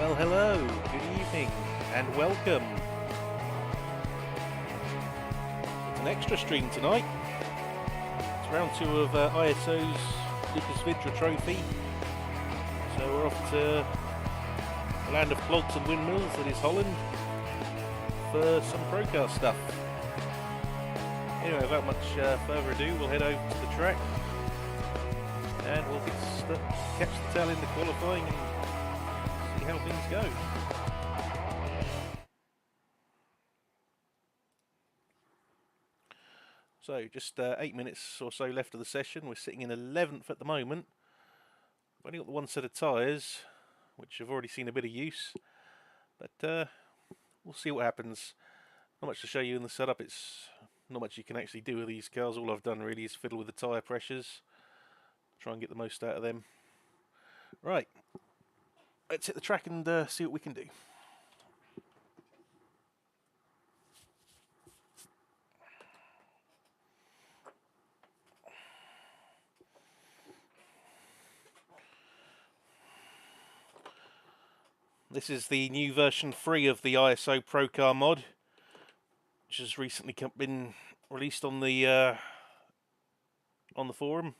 Well, hello, good evening, and welcome. It's an extra stream tonight. It's round 2 of ISO's Lucas Vidra Trophy. So we're off to the land of clogs and windmills that is Holland for some Procar stuff. Anyway, without much further ado, we'll head over to the track and we'll catch the tail end of qualifying and see how things go. So just 8 minutes or so left of the session. We're sitting in 11th at the moment. I've only got the one set of tyres, which I've already seen a bit of use, but we'll see what happens. Not much to show you in the setup. It's not much you can actually do with these cars. All I've done really is fiddle with the tyre pressures, try and get the most out of them. Right, let's hit the track and see what we can do. This is the new version 3 of the ISO Procar mod, which has recently been released on the forum.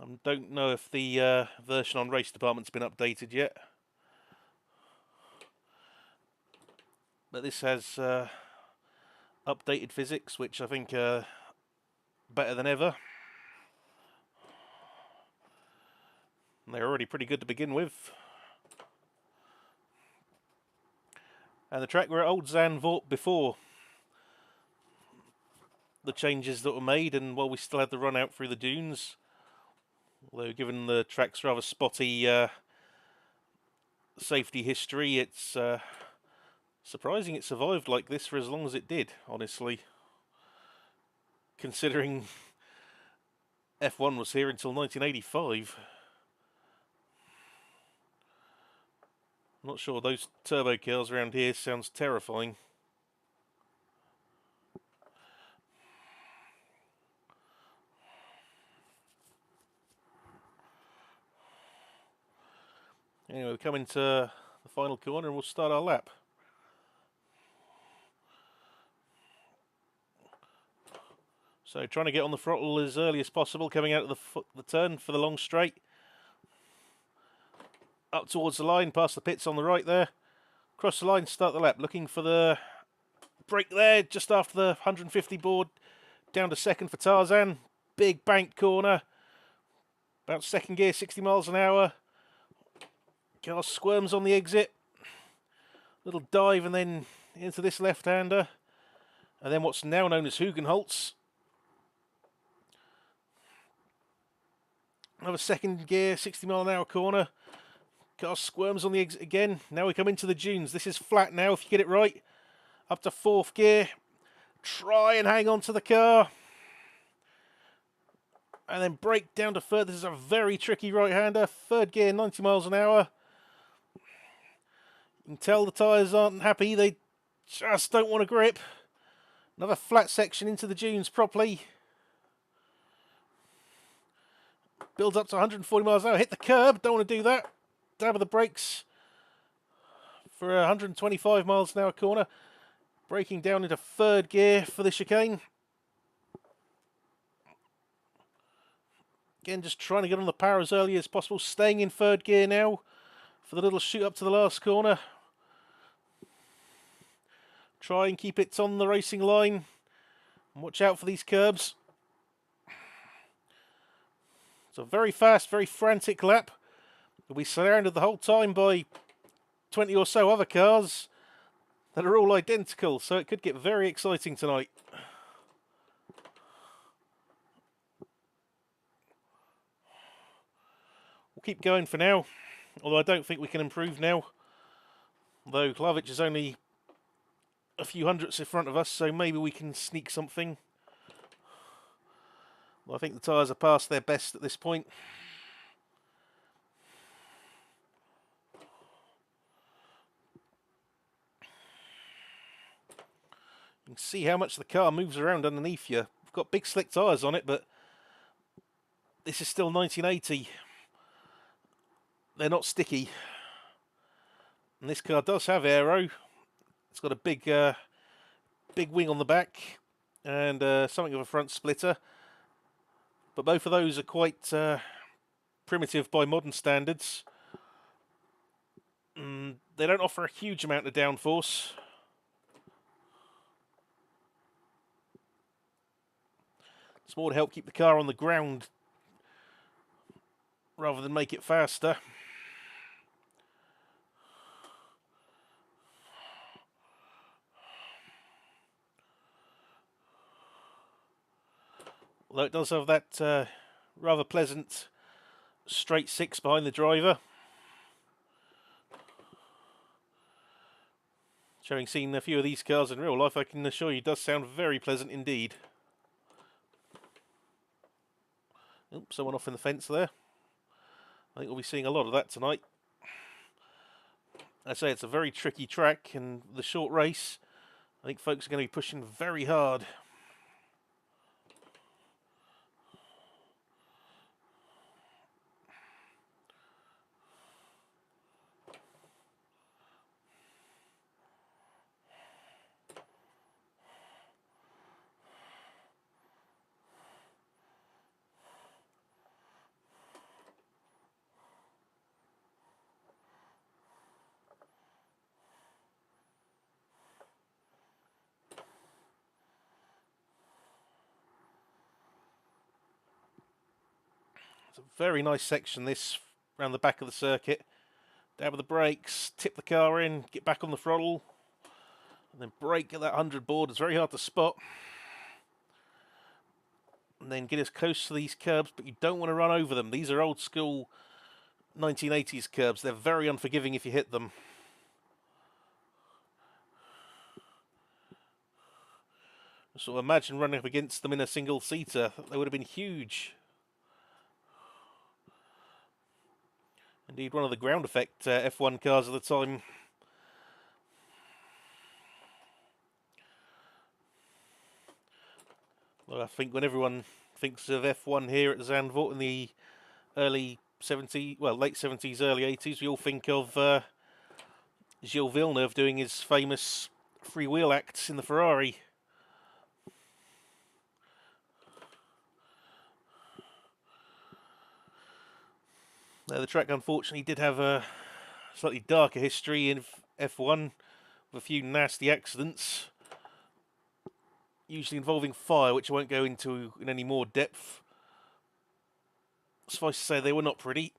I don't know if the version on Race Department's been updated yet, but this has updated physics, which I think are better than ever. And they're already pretty good to begin with. And the track were at Old Zandvoort before the changes that were made, and while we still had the run out through the dunes, although given the track's rather spotty safety history, it's surprising it survived like this for as long as it did, honestly. Considering F1 was here until 1985. I'm not sure, those turbo cars around here sounds terrifying. Anyway, we come into the final corner and we'll start our lap. So trying to get on the throttle as early as possible, coming out of the turn for the long straight. Up towards the line, past the pits on the right there. Cross the line, start the lap. Looking for the break there, just after the 150 board. Down to second for Tarzan. Big banked corner. About second gear, 60 miles an hour. Car squirms on the exit. Little dive and then into this left-hander. And then what's now known as Hugenholtz. Another second gear, 60 mile an hour corner. Car squirms on the exit again. Now we come into the dunes. This is flat now if you get it right. Up to fourth gear. Try and hang on to the car. And then brake down to third. This is a very tricky right-hander. Third gear, 90 miles an hour. You can tell the tyres aren't happy. They just don't want to grip. Another flat section into the dunes properly. Builds up to 140 miles an hour. Hit the curb. Don't want to do that. Dab of the brakes for a 125 miles an hour corner. Braking down into third gear for the chicane. Again, just trying to get on the power as early as possible. Staying in third gear now for the little shoot up to the last corner. Try and keep it on the racing line. And watch out for these curbs. It's a very fast, very frantic lap. We'll be surrounded the whole time by 20 or so other cars that are all identical, so it could get very exciting tonight. We'll keep going for now, although I don't think we can improve now. Though Klavic is only a few hundredths in front of us, so maybe we can sneak something. Well, I think the tyres are past their best at this point. You can see how much the car moves around underneath you. We've got big slick tyres on it, but this is still 1980. they're not sticky. And this car does have aero. It's got a big wing on the back and something of a front splitter. But both of those are quite primitive by modern standards. They don't offer a huge amount of downforce. It's more to help keep the car on the ground rather than make it faster. Although it does have that rather pleasant straight six behind the driver. Having seen a few of these cars in real life, I can assure you it does sound very pleasant indeed. Oops, someone off in the fence there. I think we'll be seeing a lot of that tonight. I say it's a very tricky track, and the short race, I think folks are going to be pushing very hard. It's a very nice section, this, around the back of the circuit. Down with the brakes, tip the car in, get back on the throttle, and then brake at that 100 board. It's very hard to spot. And then get as close to these curbs, but you don't want to run over them. These are old school 1980s curbs. They're very unforgiving if you hit them. So imagine running up against them in a single seater. They would have been huge. Indeed, one of the ground effect F1 cars of the time. Well, I think when everyone thinks of F1 here at Zandvoort in the early 70s, well, late 70s, early 80s, we all think of Gilles Villeneuve doing his famous freewheel acts in the Ferrari. Now, the track unfortunately did have a slightly darker history in F1 with a few nasty accidents, usually involving fire, which I won't go into in any more depth. Suffice to say, they were not pretty.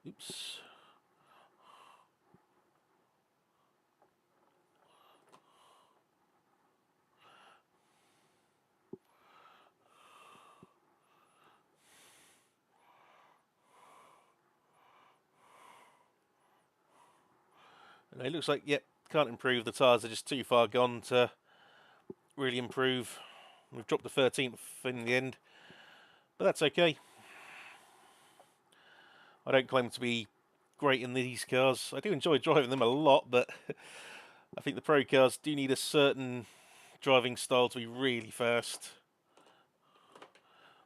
Oops. And it looks like, yep, can't improve. The tyres are just too far gone to really improve. We've dropped to 13th in the end, but that's okay. I don't claim to be great in these cars. I do enjoy driving them a lot, but I think the Pro cars do need a certain driving style to be really fast.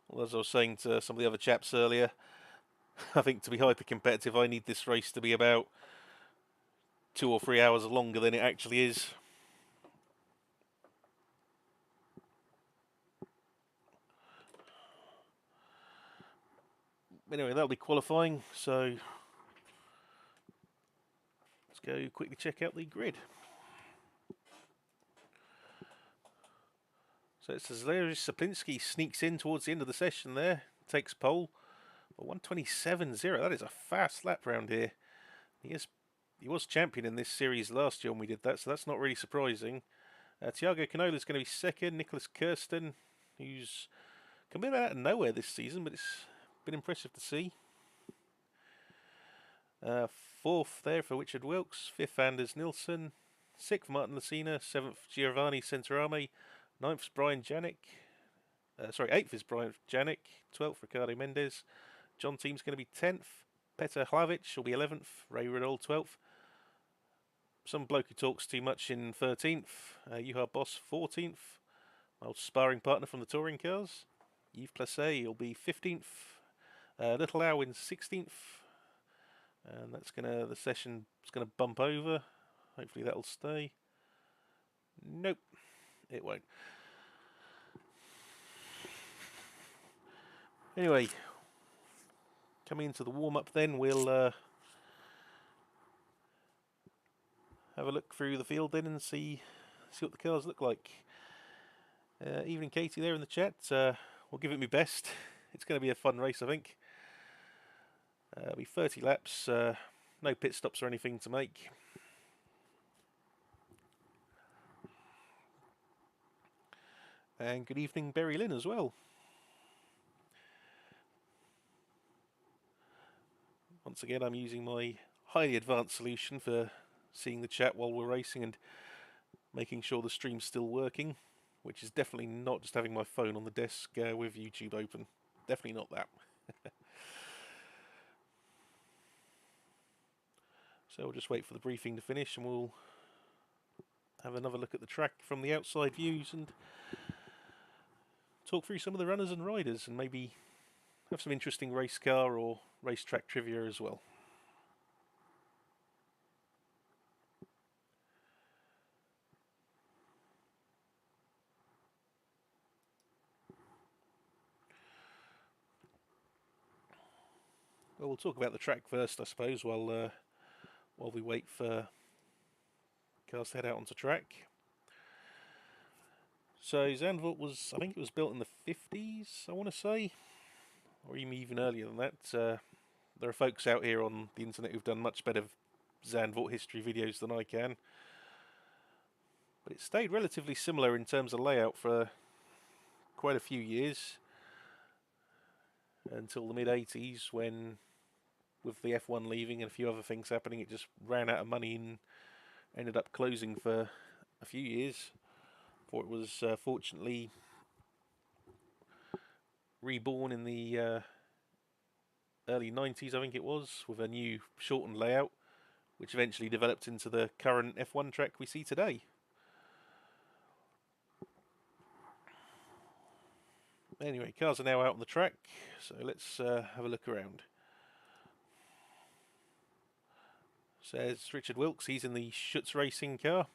Well, as I was saying to some of the other chaps earlier, I think to be hyper competitive, I need this race to be about 2 or 3 hours longer than it actually is. Anyway, that'll be qualifying, so let's go quickly check out the grid. So it says Larry Saplinski sneaks in towards the end of the session there, takes pole, 1:27.0. That is a fast lap round here. He was champion in this series last year when we did that, so that's not really surprising. Thiago Canola is going to be second. Nicholas Kirsten, who's come in out of nowhere this season, but it's been impressive to see. Fourth there for Richard Wilkes. Fifth, Anders Nilsson. Sixth, Martin Lucena. Seventh, Giovanni Centorame. Ninth is Brian Janik. Eighth is Brian Janik. 12th, Ricardo Mendes. John Team's going to be 10th. Petar Hlavic will be 11th, Ray Riddle 12th. Some bloke who talks too much in 13th, Juha Boss 14th. My old sparring partner from the touring cars, Yves Placé, will be 15th. Little Alwyn 16th. And the session's gonna bump over. Hopefully that'll stay. Nope, it won't. Anyway, coming into the warm-up then, we'll have a look through the field then and see what the cars look like. Evening Katie there in the chat. We'll give it my best. It's going to be a fun race, I think. It'll be 30 laps, no pit stops or anything to make. And good evening, Berry Lynn, as well. Once again, I'm using my highly advanced solution for seeing the chat while we're racing and making sure the stream's still working, which is definitely not just having my phone on the desk with YouTube open. Definitely not that. So we'll just wait for the briefing to finish and we'll have another look at the track from the outside views and talk through some of the runners and riders and maybe have some interesting race car or racetrack trivia as well. Well, we'll talk about the track first, I suppose, while we wait for cars to head out onto track. So Zandvoort was, I think it was built in the 50s, I want to say, or even earlier than that. There are folks out here on the internet who've done much better Zandvoort history videos than I can. But it stayed relatively similar in terms of layout for quite a few years, until the mid-80s when, with the F1 leaving and a few other things happening, it just ran out of money and ended up closing for a few years before it was fortunately reborn in the early 90s, I think it was, with a new shortened layout, which eventually developed into the current F1 track we see today. Anyway, cars are now out on the track, so let's have a look around. Says Richard Wilkes, he's in the Schutz Racing car.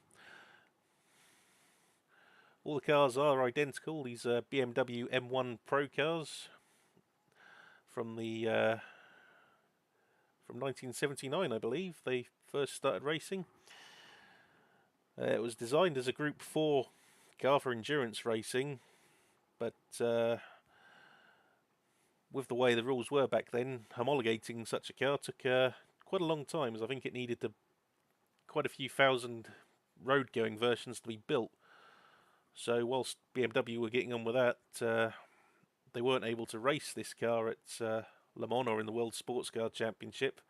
All the cars are identical. These are BMW M1 Procars from 1979, I believe. They first started racing. It was designed as a Group 4 car for endurance racing, but with the way the rules were back then, homologating such a car took quite a long time, as I think it needed quite a few thousand road-going versions to be built. So whilst BMW were getting on with that, they weren't able to race this car at Le Mans or in the World Sports Car Championship.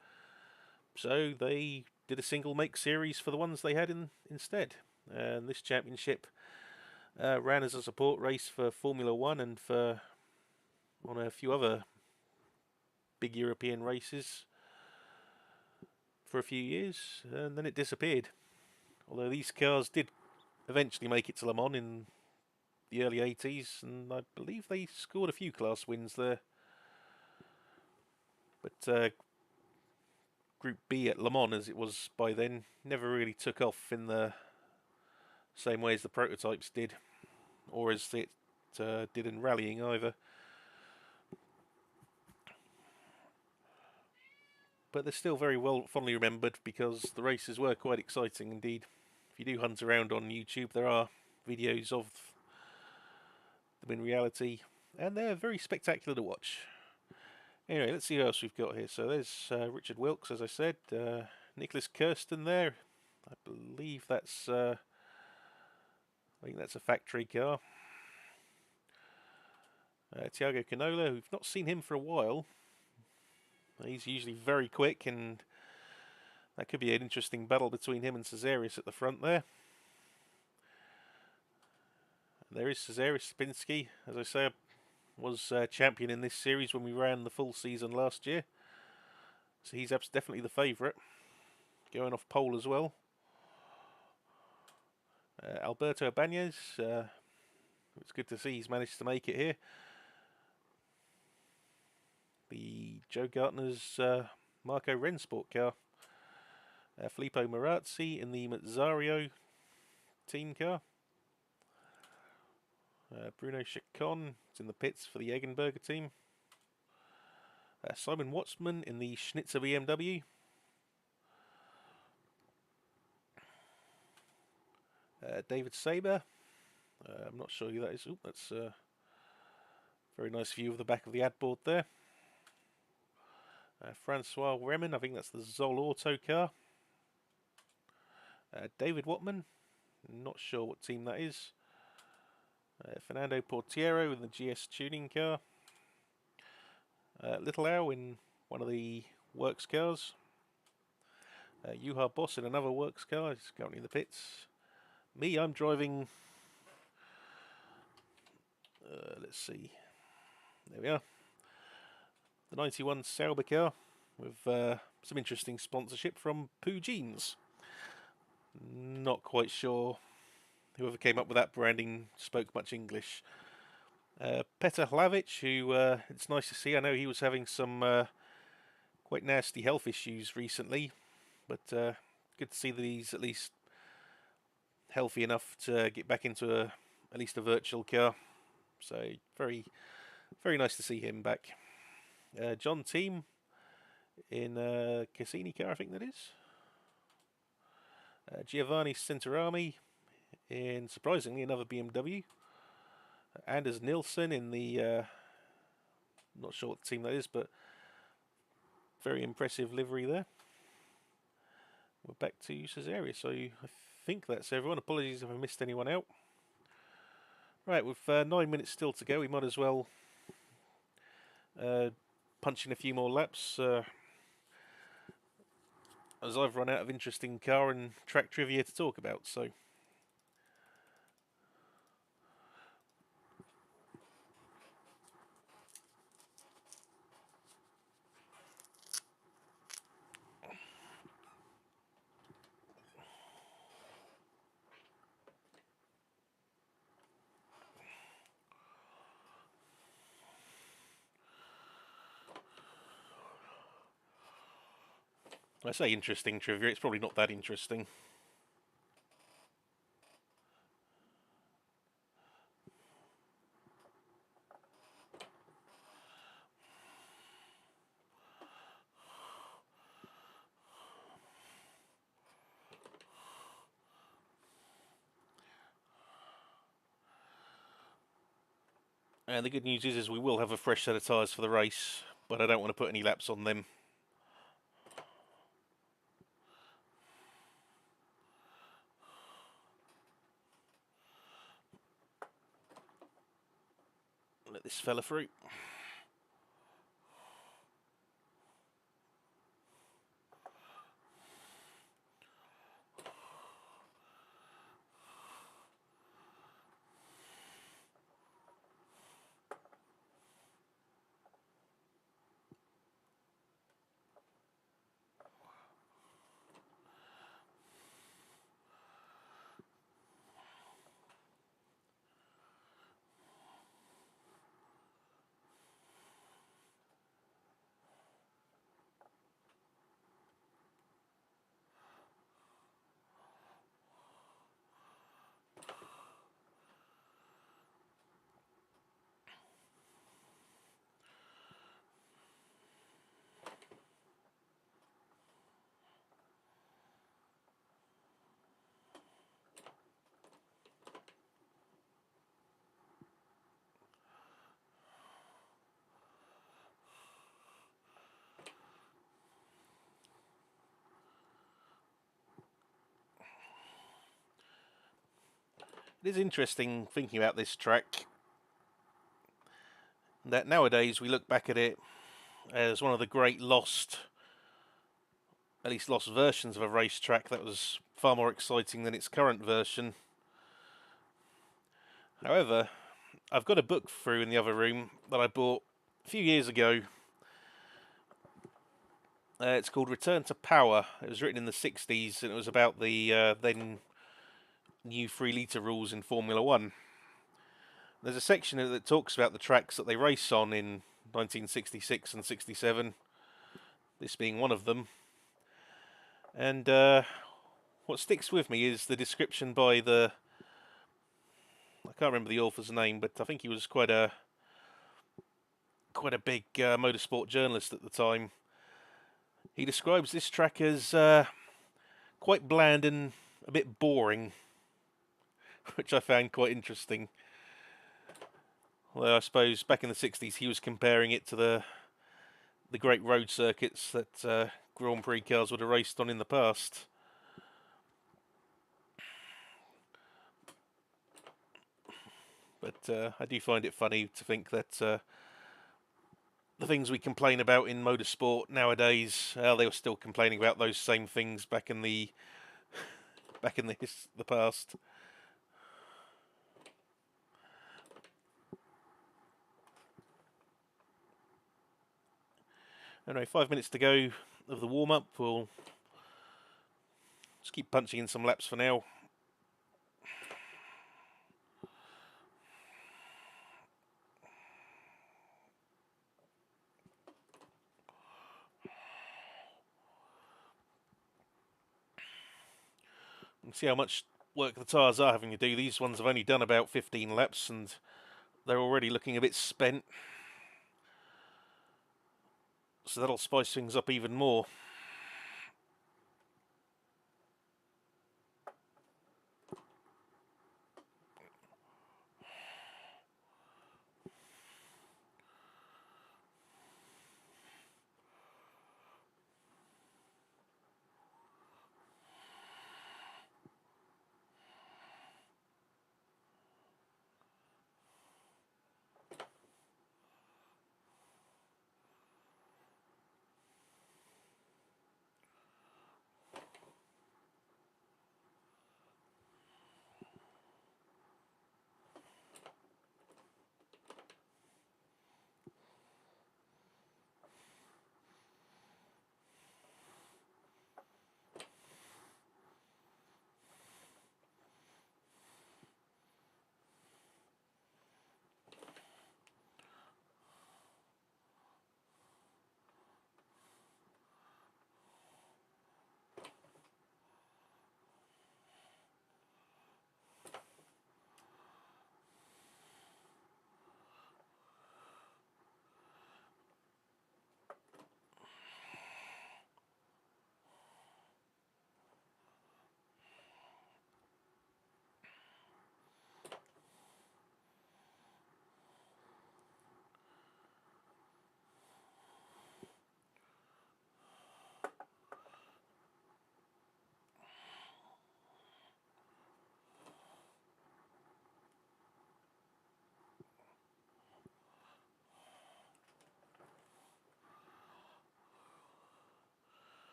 So they did a single make series for the ones they had instead. And this championship ran as a support race for Formula One and on a few other big European races for a few years, and then it disappeared. Although these cars did eventually make it to Le Mans in the early 80s, and I believe they scored a few class wins there. But Group B at Le Mans, as it was by then, never really took off in the same way as the prototypes did, or as it did in rallying either. But they're still very fondly remembered because the races were quite exciting indeed. If you do hunt around on YouTube, there are videos of them in reality, and they're very spectacular to watch. Anyway, let's see who else we've got here. So there's Richard Wilkes, as I said, Nicholas Kirsten there. I believe that's I think that's a factory car. Tiago Canola, we've not seen him for a while. He's usually very quick, and that could be an interesting battle between him and Cesarius at the front there. And there is Cesarius Spinski, as I say, was champion in this series when we ran the full season last year. So he's definitely the favourite. Going off pole as well. Alberto Ibanez. It's good to see he's managed to make it here. The Joe Gartner's Marco Rennsport car. Filippo Marazzi in the Mazzario team car. Bruno Chacon is in the pits for the Eggenberger team. Simon Watsman in the Schnitzer BMW. David Saber. I'm not sure who that is. Ooh, that's a very nice view of the back of the ad board there. Francois Remen, I think that's the Zoll Auto car. David Watman, not sure what team that is. Fernando Portiero in the GS tuning car. Little Au in one of the works cars. Juha Boss in another works car. He's currently in the pits. Me, I'm driving. Let's see. There we are. The 91 Sauber car with some interesting sponsorship from Poo Jeans. Not quite sure whoever came up with that branding spoke much English. Petr Hlavic, who it's nice to see. I know he was having some quite nasty health issues recently, but good to see that he's at least healthy enough to get back into at least a virtual car. So very, very nice to see him back. John Team in Cassini car, I think that is. Giovanni Centorami in, surprisingly, another BMW. Anders Nilsson in the, not sure what team that is, but very impressive livery there. We're back to Caesarea, so I think that's everyone. Apologies if I missed anyone out. Right, with 9 minutes still to go, we might as well punch in a few more laps, as I've run out of interesting car and track trivia to talk about, so... I say interesting trivia, it's probably not that interesting. And the good news is we will have a fresh set of tyres for the race, but I don't want to put any laps on them. Let this fella through. It is interesting thinking about this track, that nowadays we look back at it as one of the great lost, at least lost versions of a racetrack that was far more exciting than its current version. However, I've got a book through in the other room that I bought a few years ago, It's called Return to Power. It was written in the 60s, and it was about the then new 3 litre rules in Formula One. There's a section that talks about the tracks that they race on in 1966 and 67, this being one of them. And what sticks with me is the description by I can't remember the author's name, but I think he was quite a big motorsport journalist at the time. He describes this track as quite bland and a bit boring, which I found quite interesting. Although I suppose back in the 60s he was comparing it to the great road circuits that Grand Prix cars would have raced on in the past. But I do find it funny to think that the things we complain about in motorsport nowadays, they were still complaining about those same things back in the past. Anyway, 5 minutes to go of the warm-up. We'll just keep punching in some laps for now. And see how much work the tyres are having to do. These ones have only done about 15 laps and they're already looking a bit spent. So that'll spice things up even more.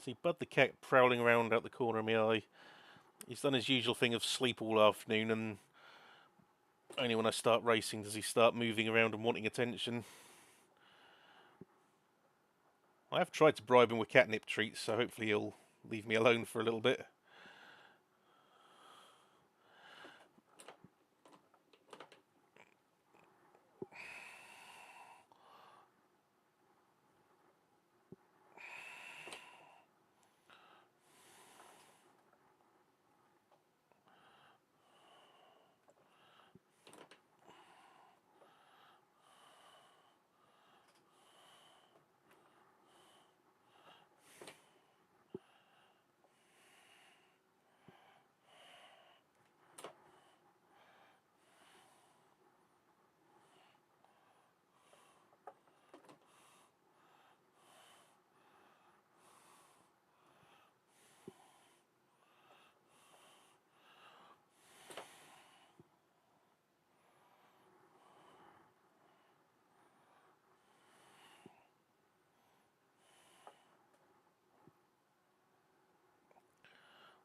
See Bud the cat prowling around out the corner of my eye. He's done his usual thing of sleep all afternoon, and only when I start racing does he start moving around and wanting attention. I have tried to bribe him with catnip treats, so hopefully he'll leave me alone for a little bit.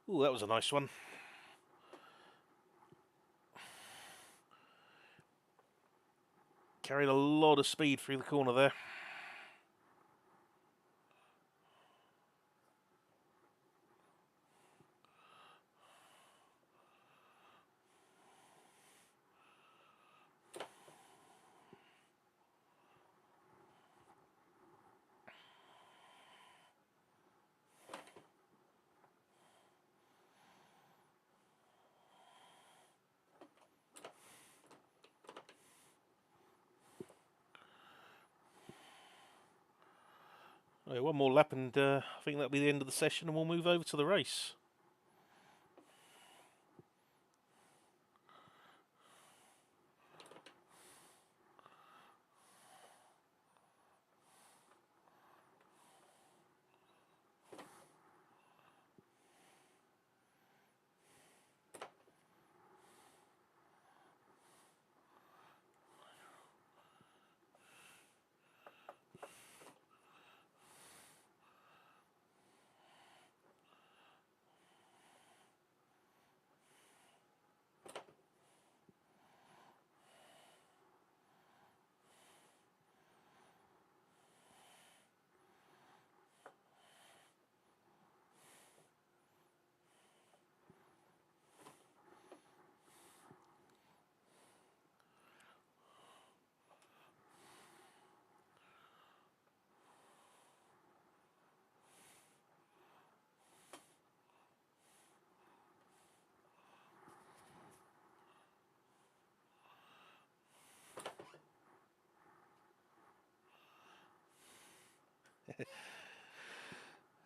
Ooh, that was a nice one. Carried a lot of speed through the corner there. Right, one more lap and I think that'll be the end of the session and we'll move over to the race.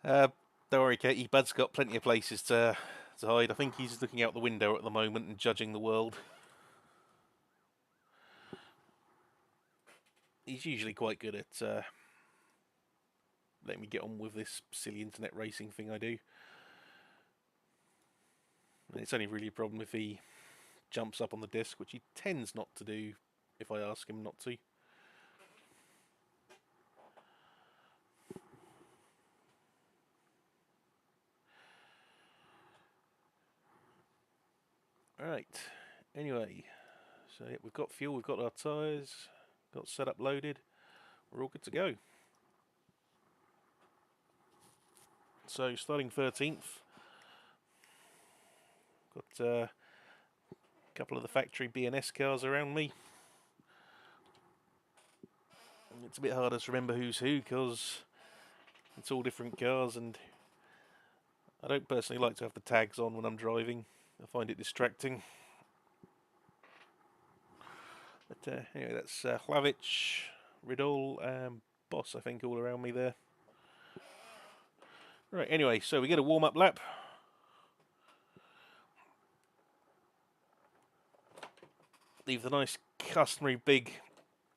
Don't worry, Katie. Bud's got plenty of places to hide. I think he's looking out the window at the moment and judging the world. He's usually quite good at letting me get on with this silly internet racing thing I do. And it's only really a problem if he jumps up on the disc, which he tends not to do if I ask him not to. Right, anyway, so yeah, we've got fuel, we've got our tyres, got setup loaded, we're all good to go. So starting 13th, got a couple of the factory B&S cars around me. It's a bit harder to remember who's who because it's all different cars, and I don't personally like to have the tags on when I'm driving. I find it distracting. But anyway, that's Hlavich, Ridol, and Boss, I think, all around me there. Right, anyway, so we get a warm-up lap. Leave the nice customary big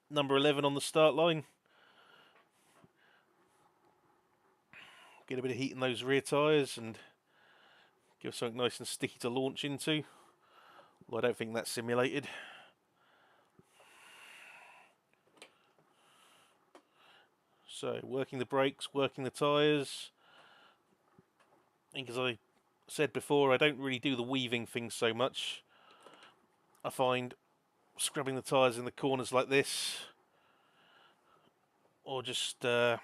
number 11 on the start line. Get a bit of heat in those rear tyres and give us something nice and sticky to launch into. Well, I don't think that's simulated. So, working the brakes, working the tyres. I think as I said before, I don't really do the weaving thing so much. I find scrubbing the tyres in the corners like this, or just some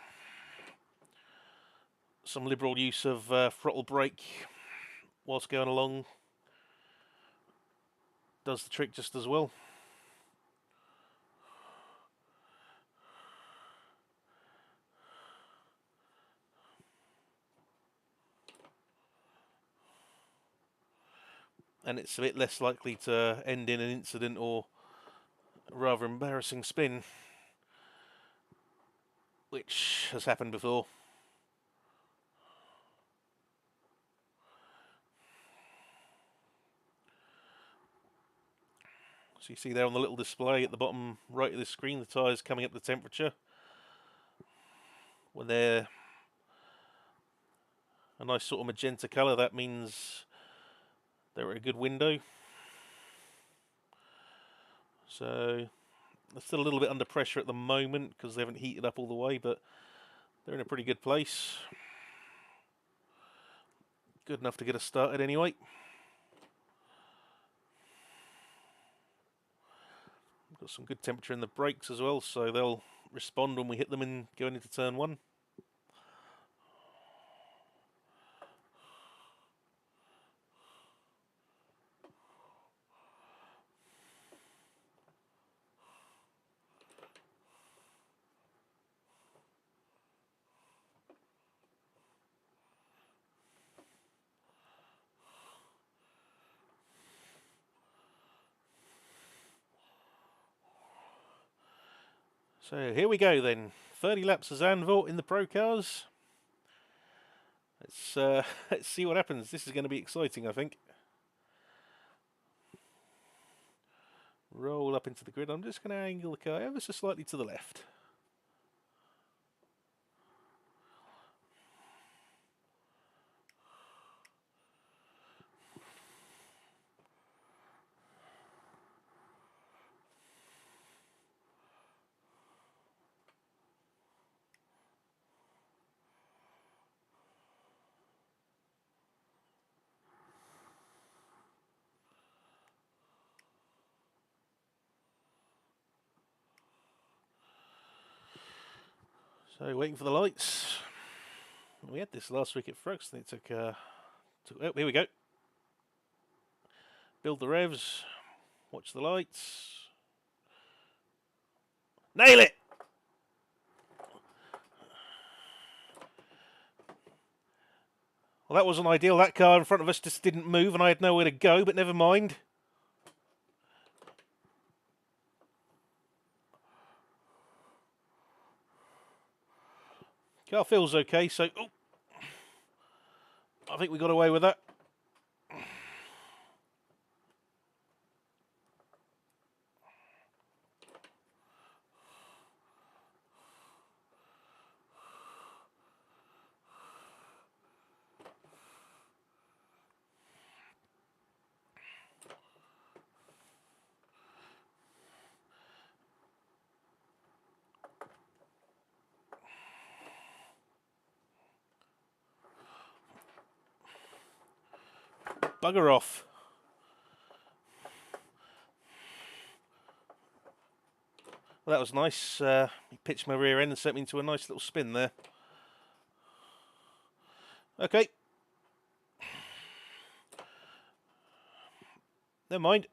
liberal use of throttle brake whilst going along, does the trick just as well. And it's a bit less likely to end in an incident or a rather embarrassing spin, which has happened before. So you see there on the little display at the bottom right of the screen, the tyres coming up to temperature. When they're a nice sort of magenta colour, that means they're at a good window. So they're still a little bit under pressure at the moment because they haven't heated up all the way, but they're in a pretty good place. Good enough to get us started anyway. Got some good temperature in the brakes as well, so they'll respond when we hit them in going into turn one. So here we go then. 30 laps of Zandvoort in the Procars. Let's see what happens. This is going to be exciting, I think. Roll up into the grid. I'm just going to angle the car ever so slightly to the left. So waiting for the lights. We had this last week at Folkestone. It took oh, here we go. Build the revs. Watch the lights. Nail it! Well, that wasn't ideal. That car in front of us just didn't move and I had nowhere to go, but never mind. Car feels okay, so oh, I think we got away with that. Bugger off. Well, that was nice. He pitched my rear end and sent me into a nice little spin there. Okay. Never mind.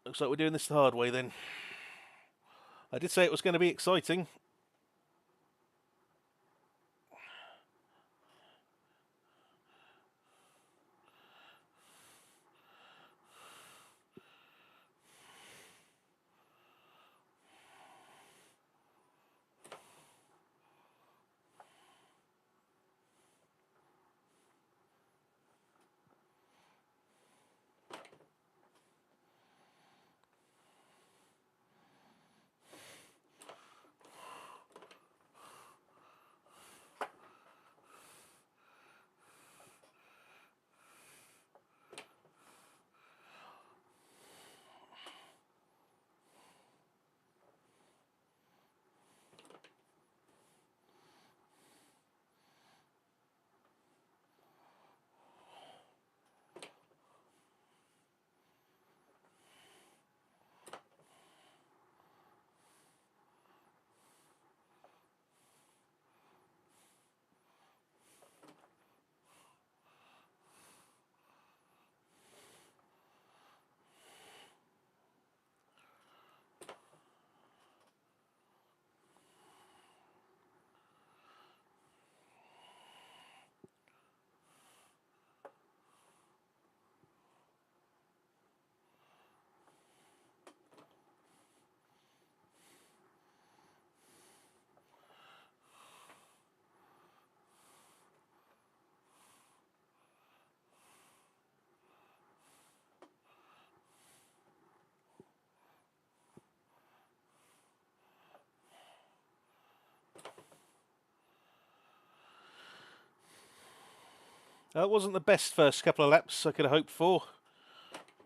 Looks like we're doing this the hard way then. I did say it was going to be exciting. It wasn't the best first couple of laps I could have hoped for,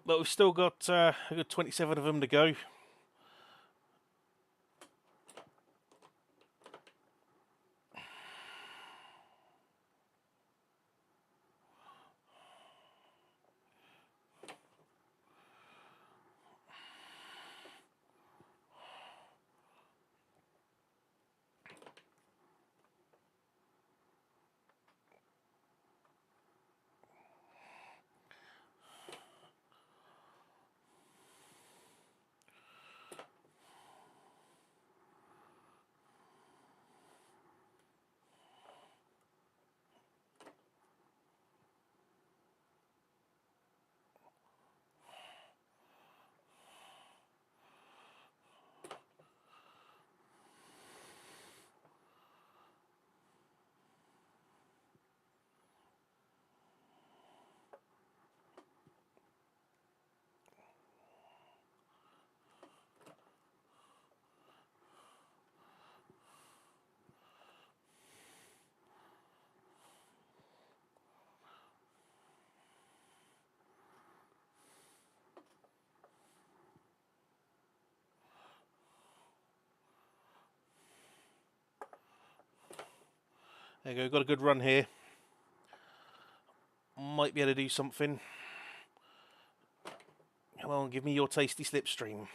but we've still got a good 27 of them to go. There you go, got a good run here. Might be able to do something. Come on, give me your tasty slipstream.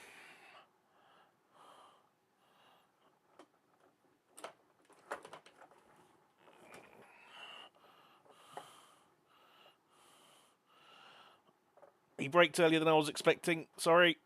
He braked earlier than I was expecting, sorry.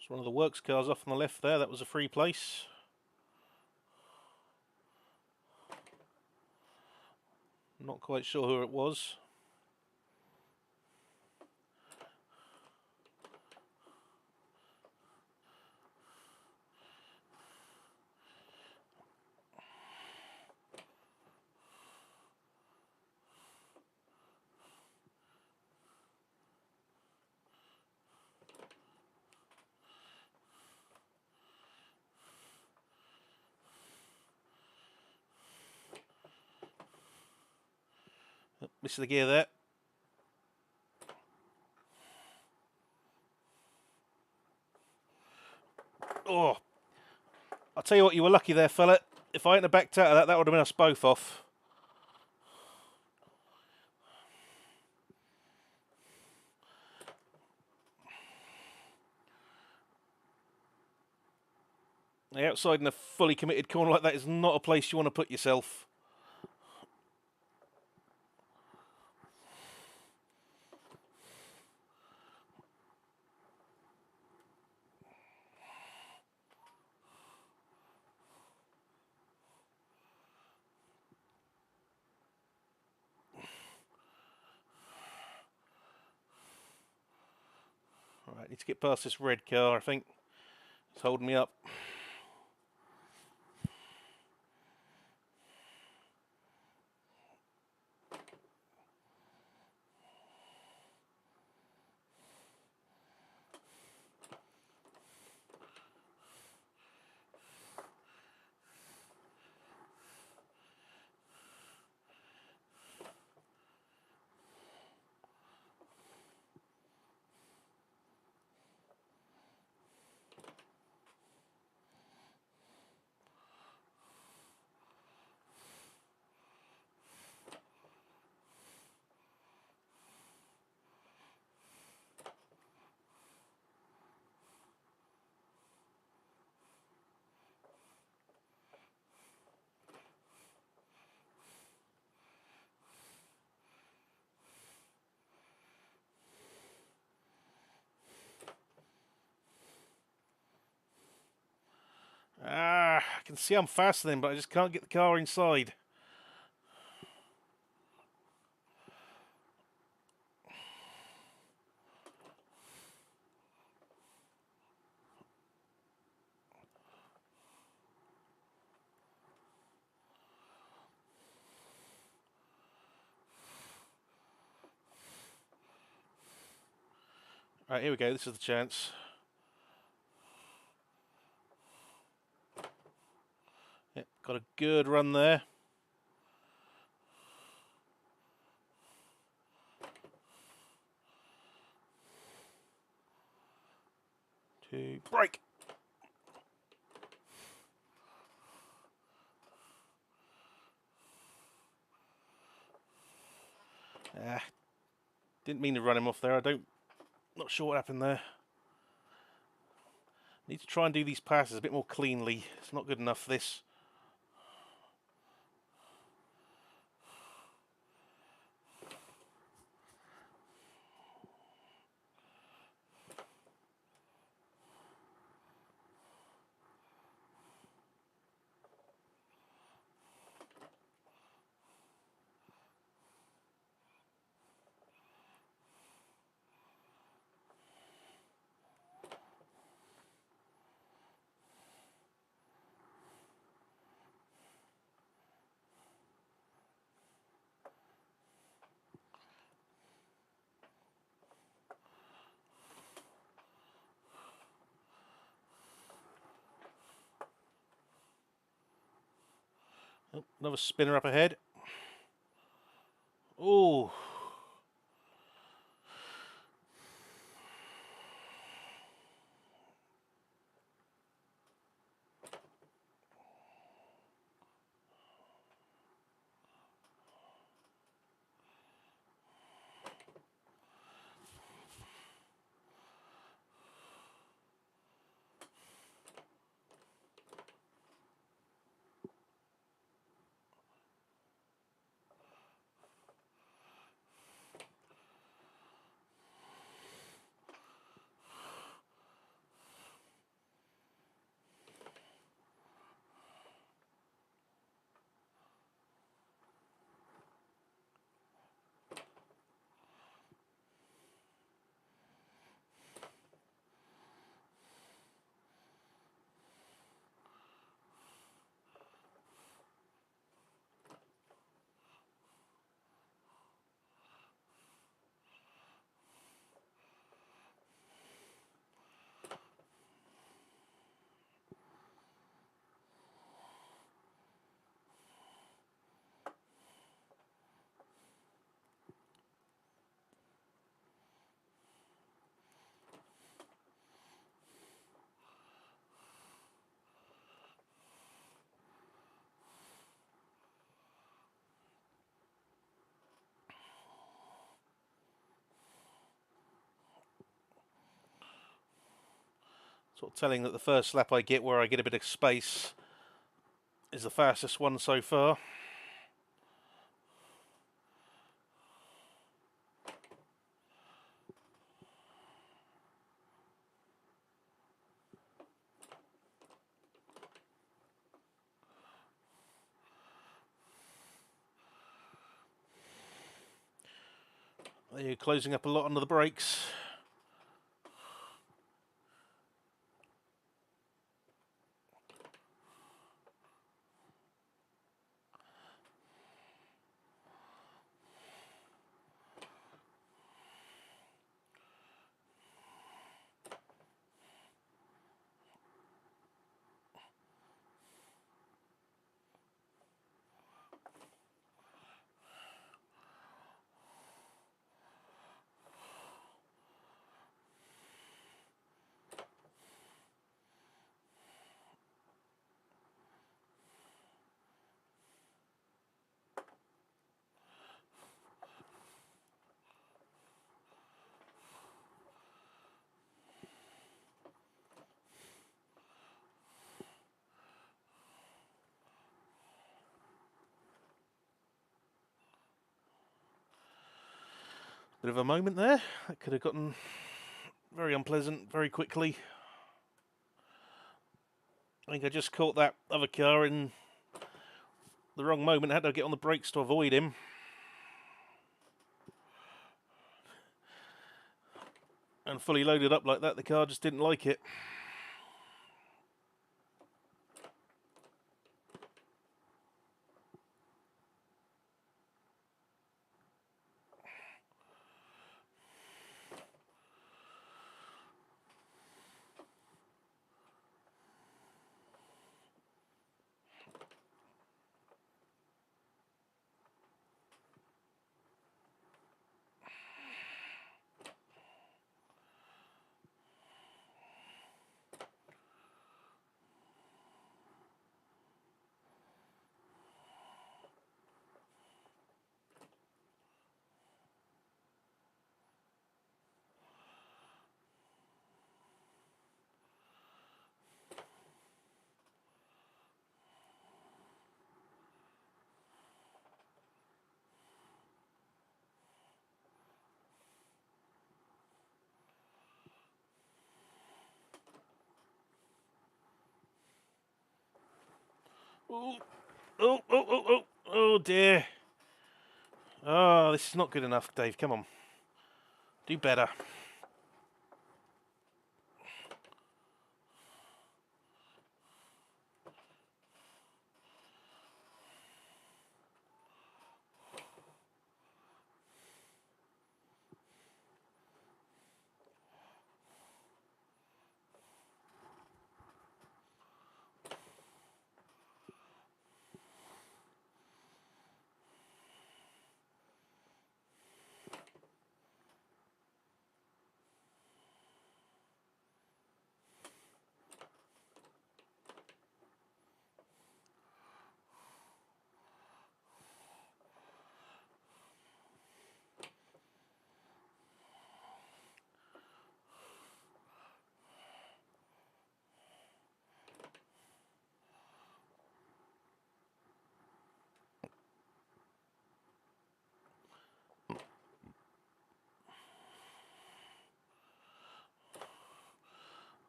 It's one of the works cars off on the left there, that was a free place. Not quite sure who it was. Missed the gear there. Oh, I'll tell you what, you were lucky there, fella. If I hadn't have backed out of that, that would have been us both off. The outside in a fully committed corner like that is not a place you want to put yourself. Alright, need to get past this red car, I think. It's holding me up. I can see I'm faster than him, but I just can't get the car inside. Right, here we go, this is the chance. Yep, got a good run there. To brake. Didn't mean to run him off there. Not sure what happened there. Need to try and do these passes a bit more cleanly. It's not good enough, this. Oh, another spinner up ahead. Oh. Sort of telling that the first lap I get where I get a bit of space is the fastest one so far. You're closing up a lot under the brakes. Bit of a moment there. That could have gotten very unpleasant very quickly. I think I just caught that other car in the wrong moment. I had to get on the brakes to avoid him. And fully loaded up like that, the car just didn't like it. Oh, oh, oh, oh, oh, oh dear. Oh, this is not good enough, Dave. Come on. Do better.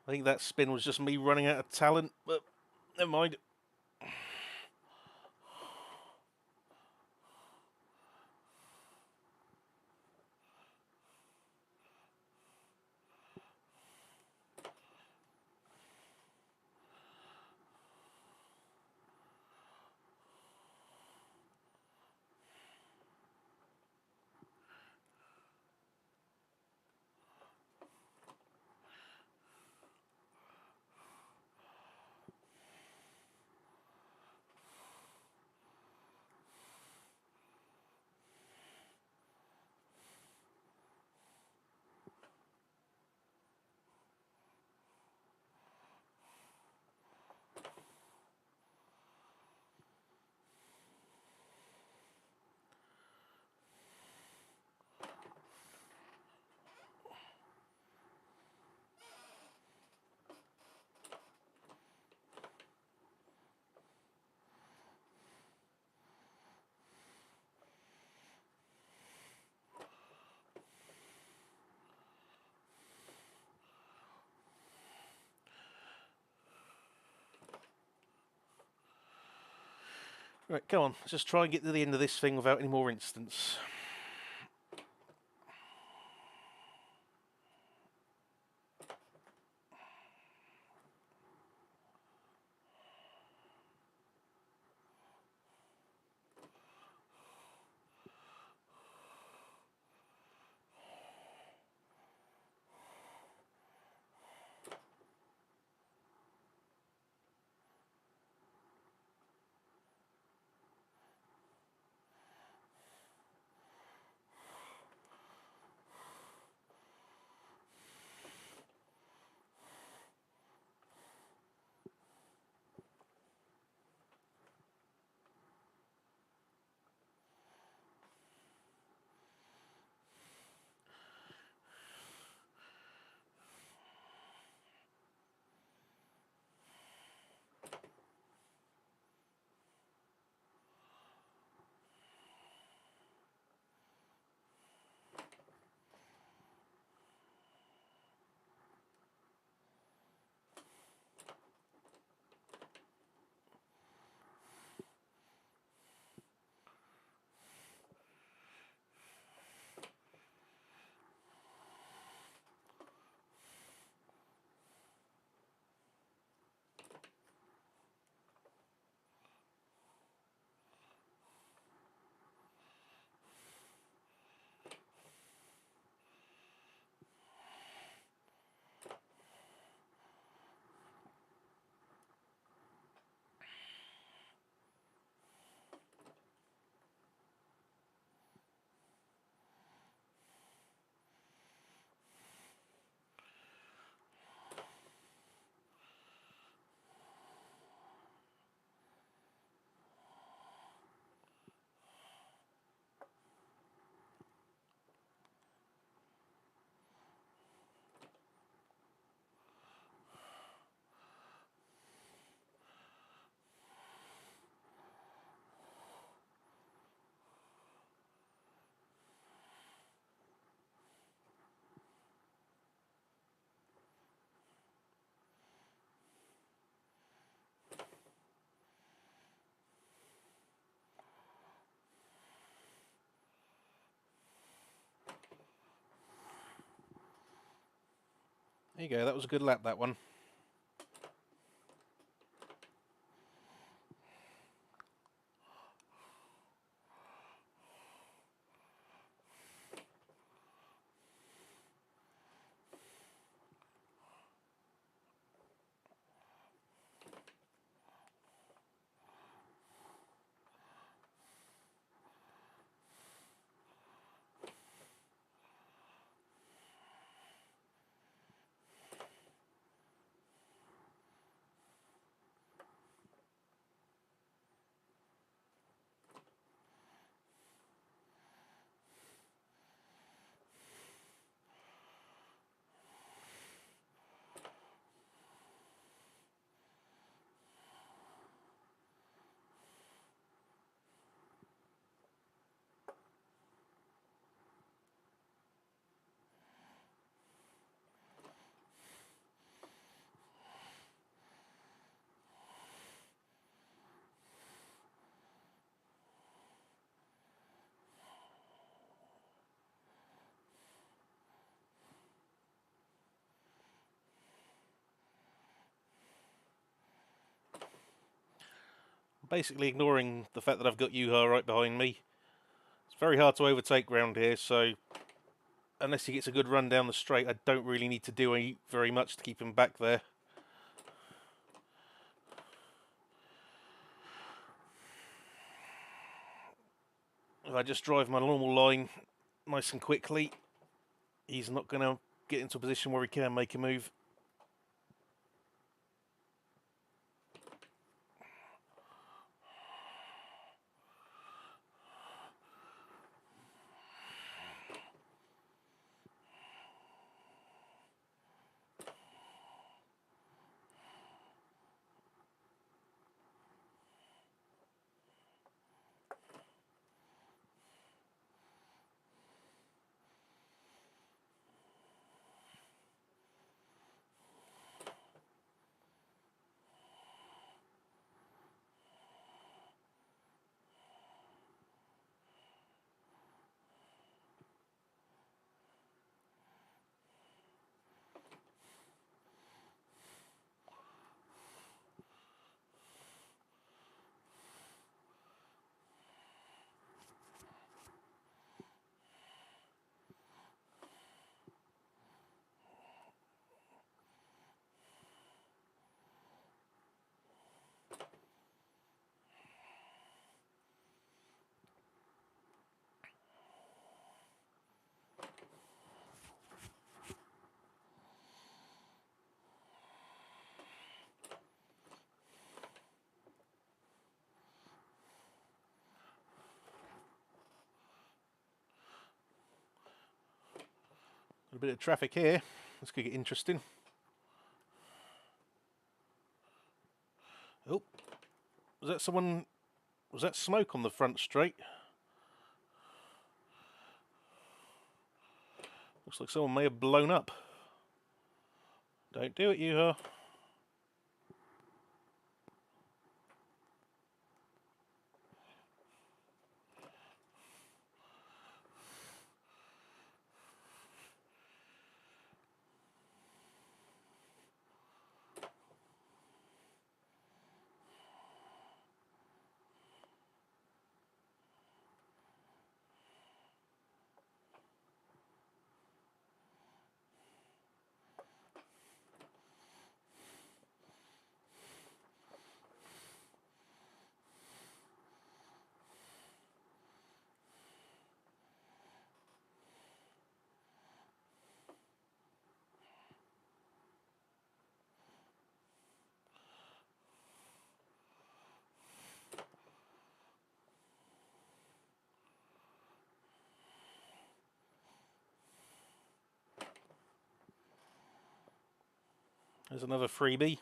I think that spin was just me running out of talent, but never mind. Right, come on. Let's just try and get to the end of this thing without any more instants. There you go, that was a good lap, that one. Basically ignoring the fact that I've got Yuha right behind me. It's very hard to overtake round here, so unless he gets a good run down the straight, I don't really need to do very much to keep him back there. If I just drive my normal line nice and quickly, he's not going to get into a position where he can make a move. A bit of traffic here. This could get interesting. Oh, was that someone? Was that smoke on the front straight? Looks like someone may have blown up. Don't do it, Yuha. There's another freebie.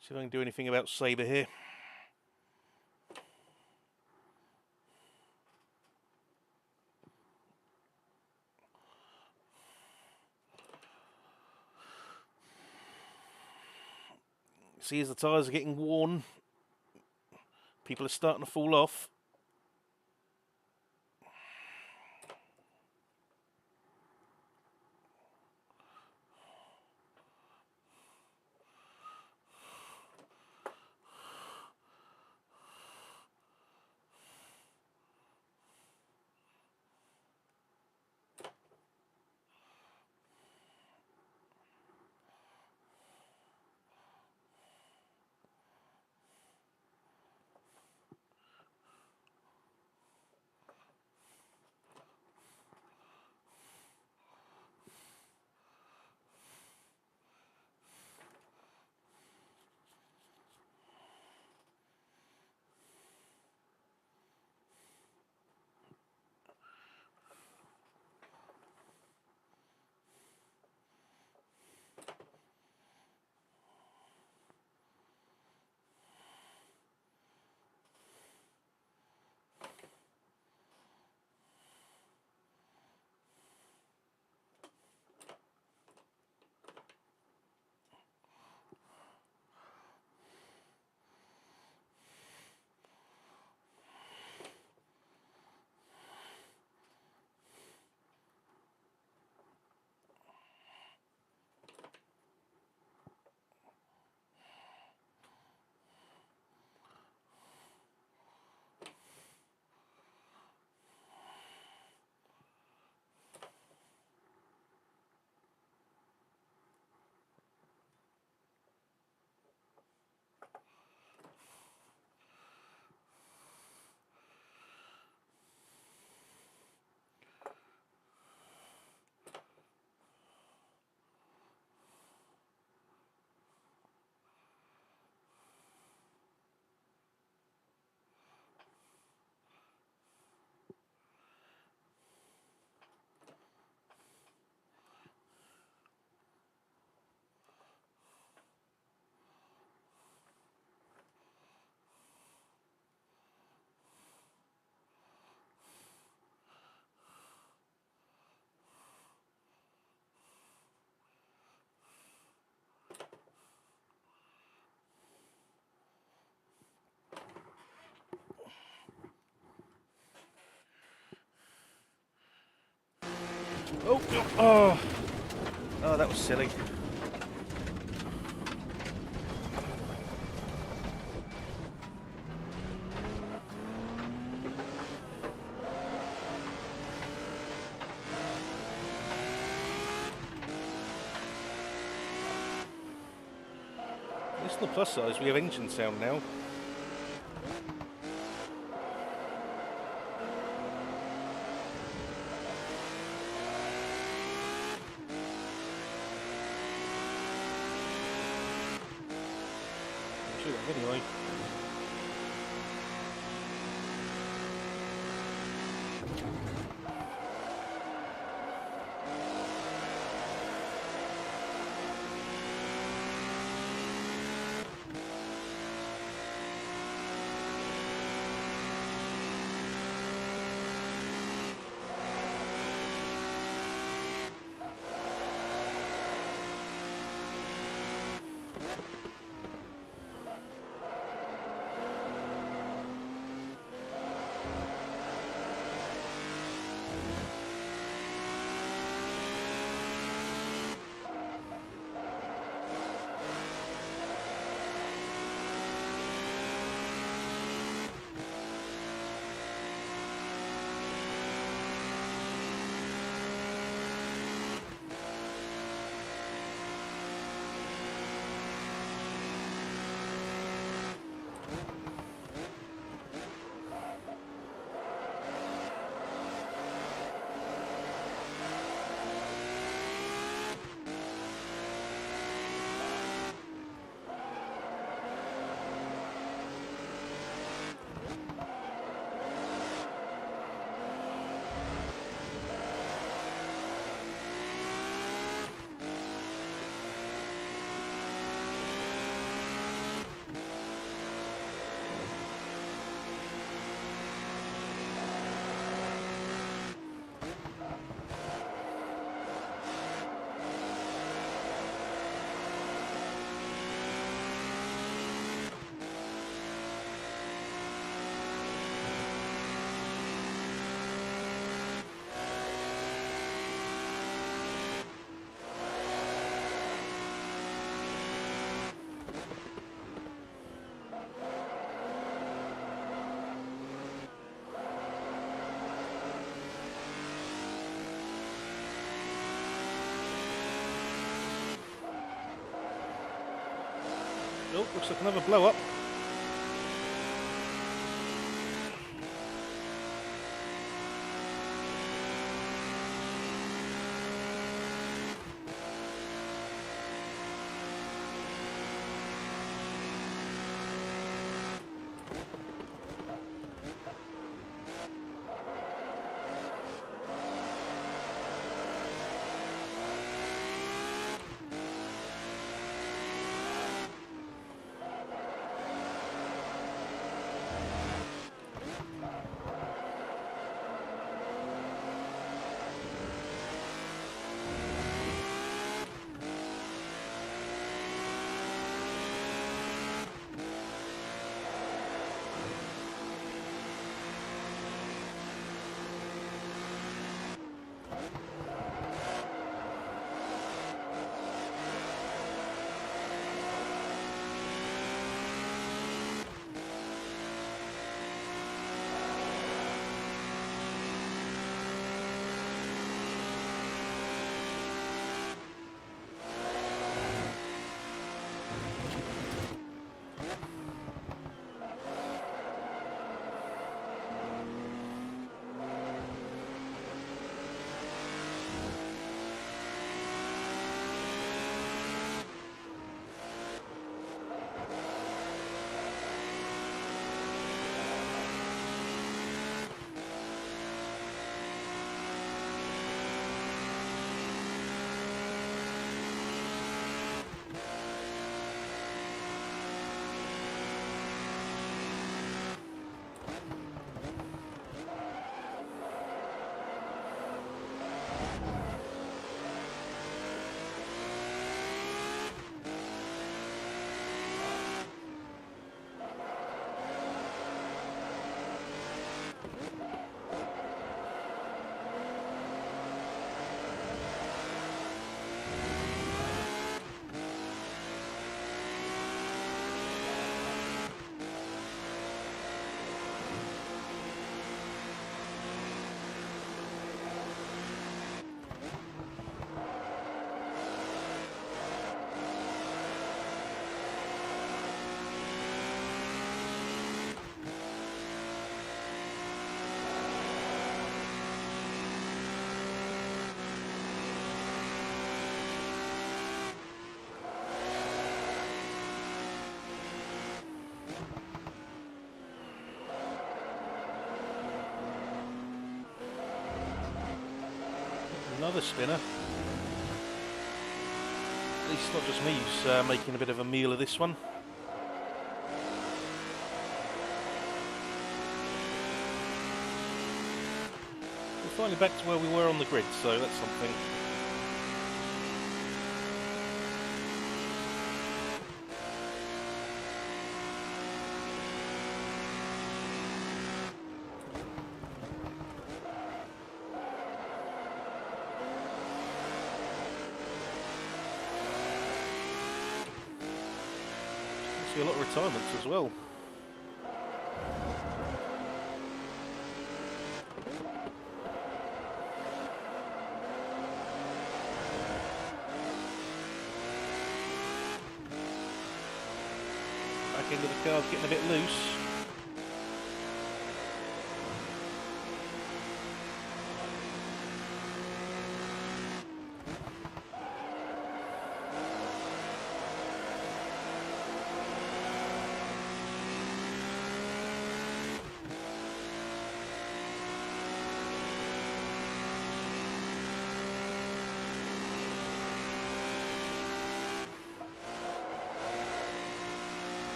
See if I can do anything about Sabre here. See, as the tyres are getting worn, people are starting to fall off. Oh, oh, oh, that was silly. It's the plus size, we have engine sound now. Anyway. Oh, looks like another blow up. another spinner. At least not just me who's making a bit of a meal of this one. We're finally back to where we were on the grid, so that's something. See a lot of retirements as well. Back into the car's getting a bit loose.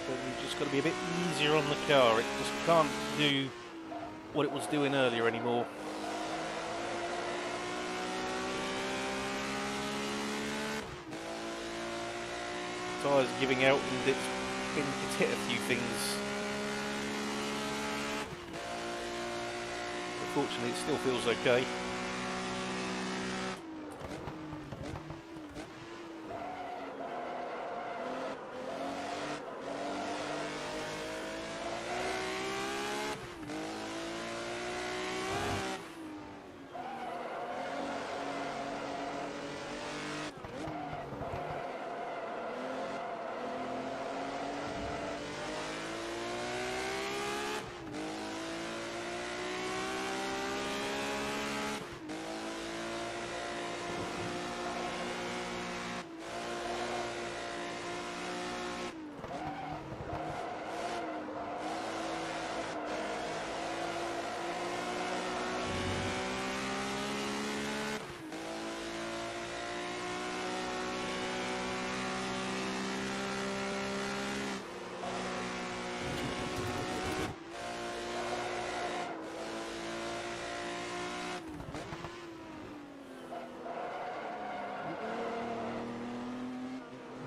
You've just got to be a bit easier on the car. It just can't do what it was doing earlier anymore. Tyres giving out and it's hit a few things. But fortunately it still feels okay.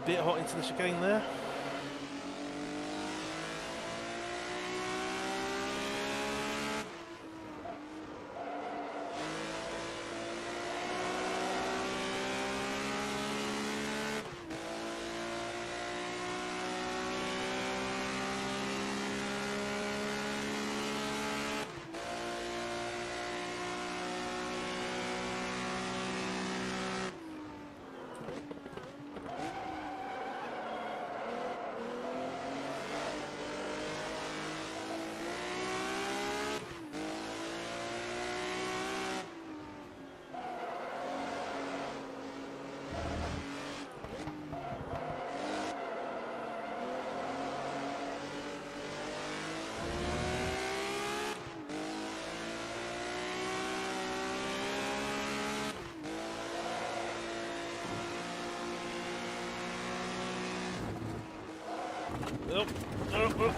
Bit hot into the chicane there. Oh, oh, oh.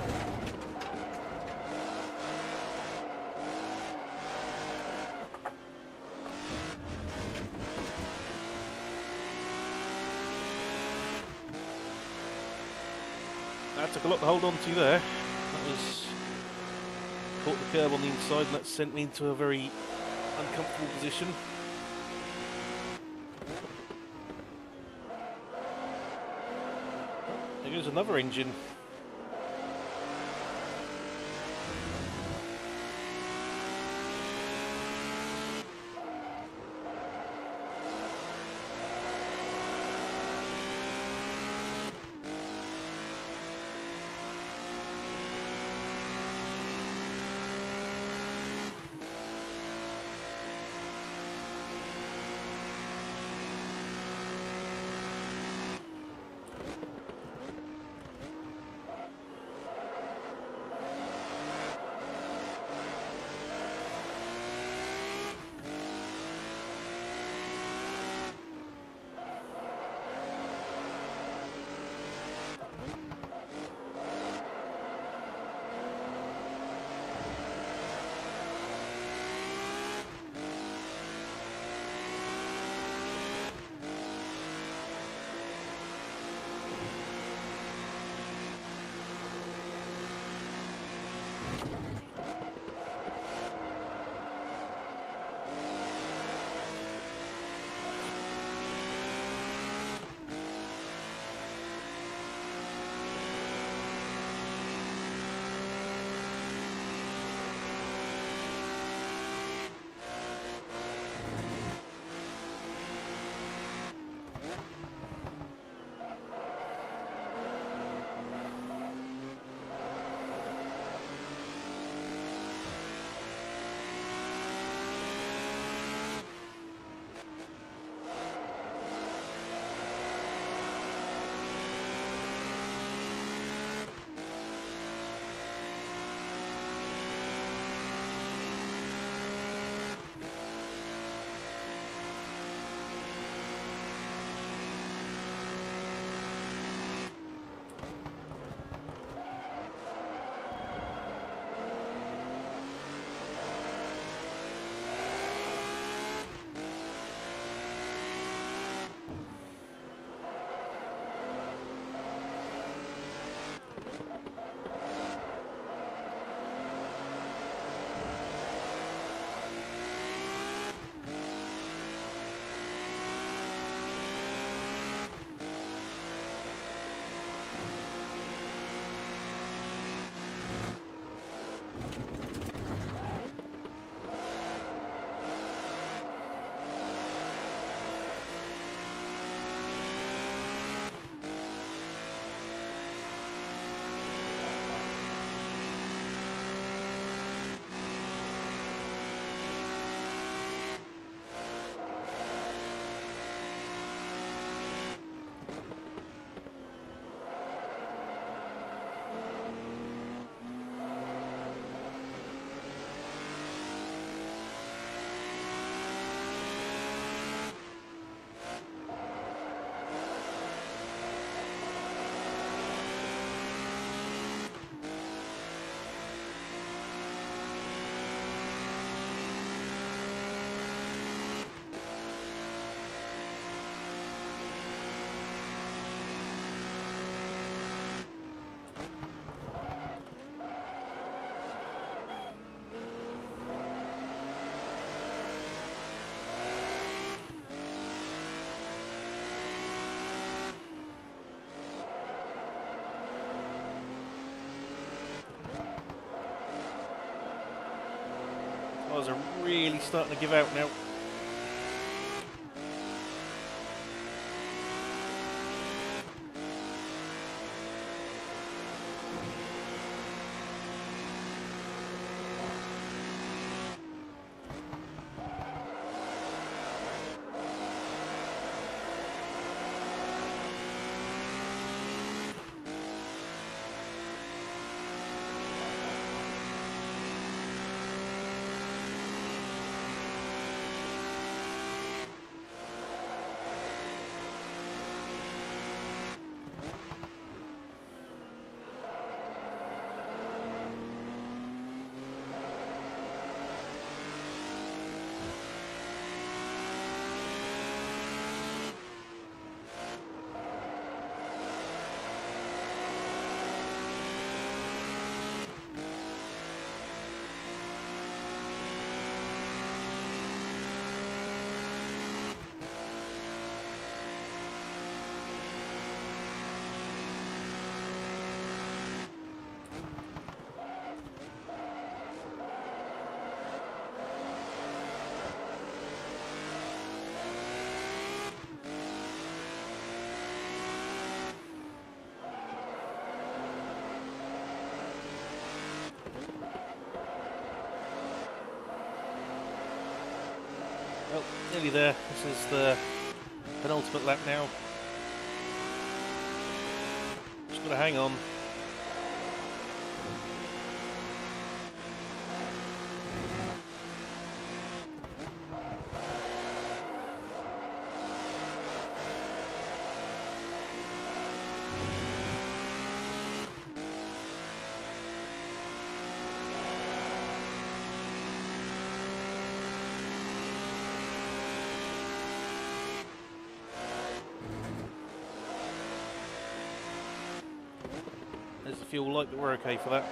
That took a lot to hold on to there. That was caught the curb on the inside and that sent me into a very uncomfortable position. There goes another engine. really starting to give out now. Well, nearly there. This is the penultimate lap now. Just got to hang on. There's the fuel light, but we're okay for that.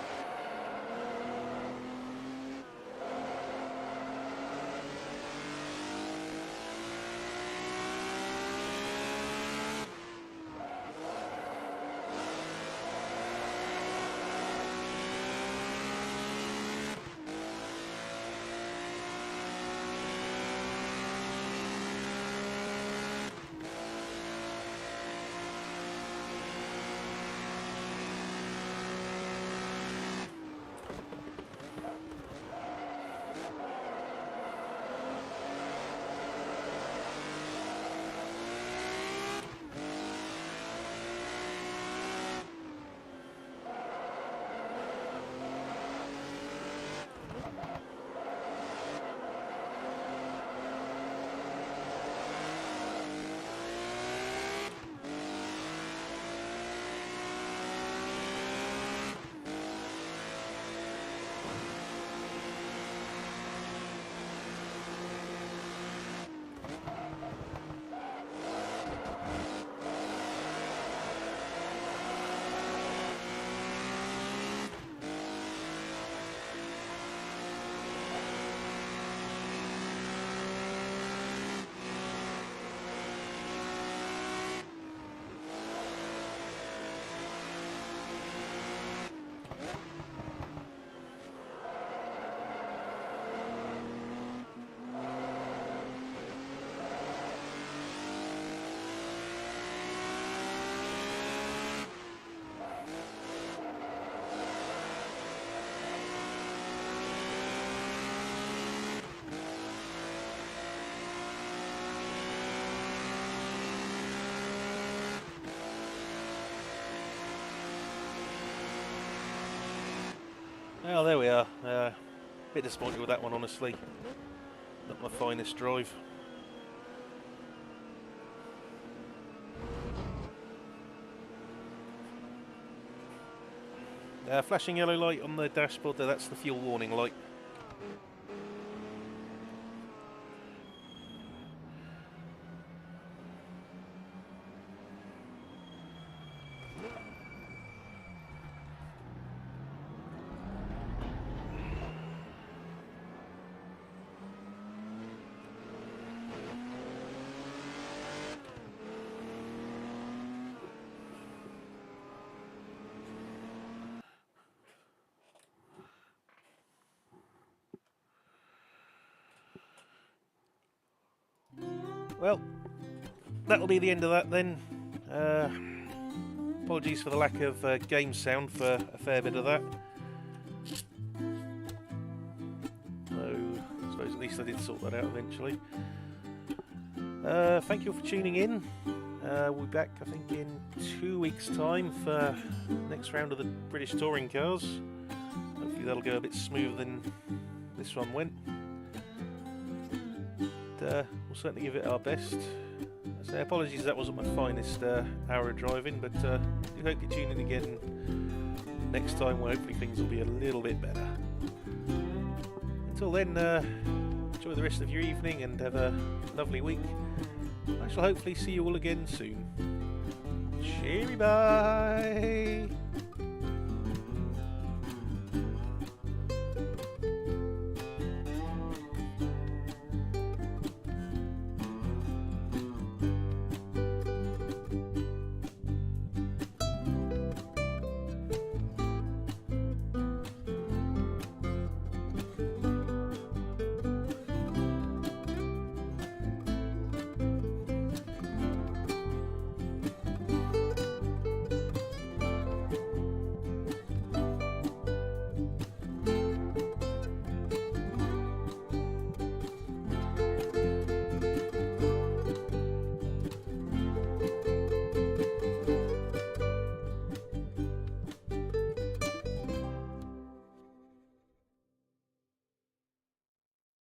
Well, there we are. Bit disappointed with that one, honestly. Not my finest drive. Flashing yellow light on the dashboard there, that's the fuel warning light. well, that'll be the end of that then. Apologies for the lack of game sound for a fair bit of that. So, I suppose at least I did sort that out eventually. Thank you all for tuning in. We'll be back, I think, in 2 weeks' time for the next round of the British Touring Cars. Hopefully that'll go a bit smoother than this one went. We'll certainly give it our best. I say apologies that wasn't my finest hour of driving, but I do hope you tune in again next time where hopefully things will be a little bit better. Until then, enjoy the rest of your evening and have a lovely week. I shall hopefully see you all again soon. Cheery bye!